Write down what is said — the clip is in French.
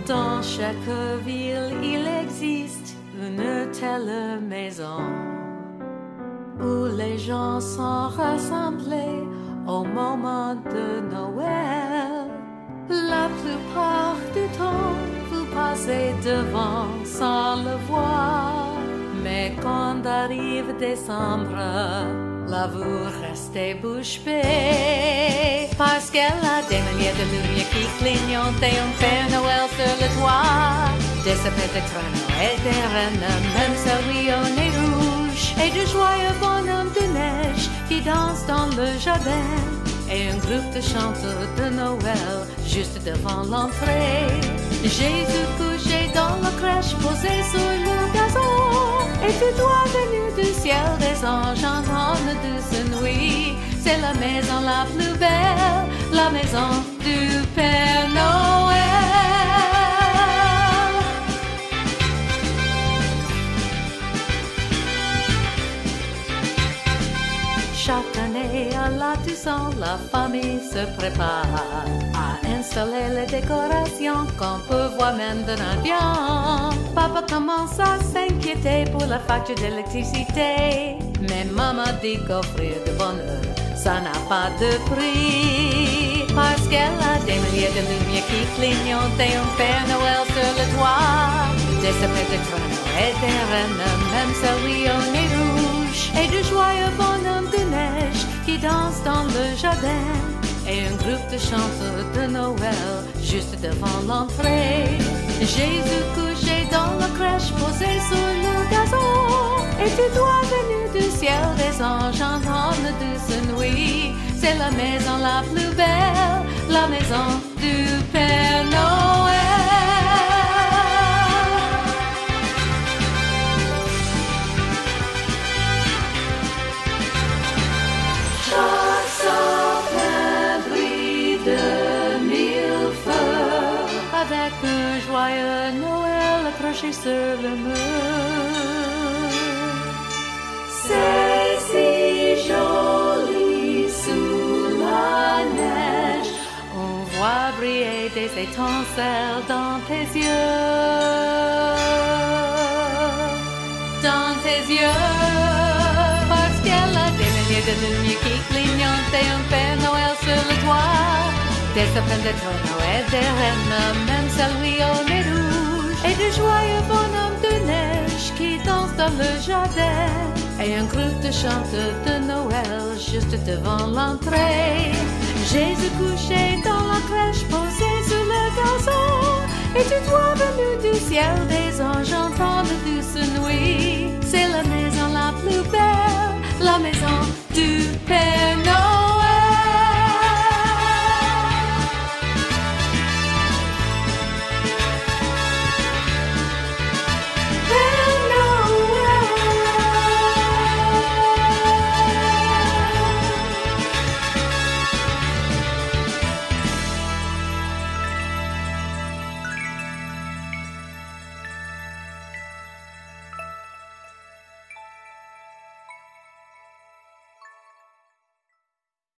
Dans chaque ville, il existe une telle maison où les gens sont rassemblés au moment de Noël. La plupart du temps, vous passez devant sans le voir. Mais quand arrive décembre, là vous restez bouche bée. Parce qu'elle a des milliers de lumières qui clignotent et un Père Noël sur le toit. Des sapins de traîneaux et des rennes, même celui au nez rouge. Et de joyeux bonhommes de neige qui dansent dans le jardin. Et un groupe de chanteurs de Noël juste devant l'entrée. Jésus couché dans la crèche posé sur le gazon. Et tout doigt venu du ciel des anges entendent douce nuit. C'est la maison la plus belle, la maison du Père Noël. Chaque année à la Toussaint, la famille se prépare à installer les décorations qu'on peut voir maintenant bien. Papa commence à s'inquiéter pour la facture d'électricité. Mais maman dit qu'offrir de bonheur, ça n'a pas de prix. Parce qu'elle a des milliers de lumières qui clignotent et un Père Noël sur le toit. Des sapins de traîneaux et des rennes, même celui au nez rouge. Et de joyeux bonhommes de neige qui dansent dans le jardin. Et un groupe de chanteurs de Noël juste devant l'entrée. Jésus couché dans la crèche posé sur le gazon. Et tout doigt venu du ciel des anges entendent douce nuit. C'est la maison la plus belle, la maison du Père Noël. Avec un joyeux Noël accroché sur le mur. C'est si joli sous la neige. On voit briller des étincelles dans tes yeux. Dans tes yeux. Parce qu'elle a des milliers de lumières qui clignotent et un Père Noël sur le toit. Des sapins de traîneaux et des rennes, même celui au nez rouge. Et de joyeux bonhommes de neige qui dansent dans le jardin. Et un groupe de chanteurs de Noël juste devant l'entrée. Jésus couché dans la crèche posé sur le gazon. Et tout doigt venu du ciel des anges entendent douce nuit. C'est la maison la plus belle, la maison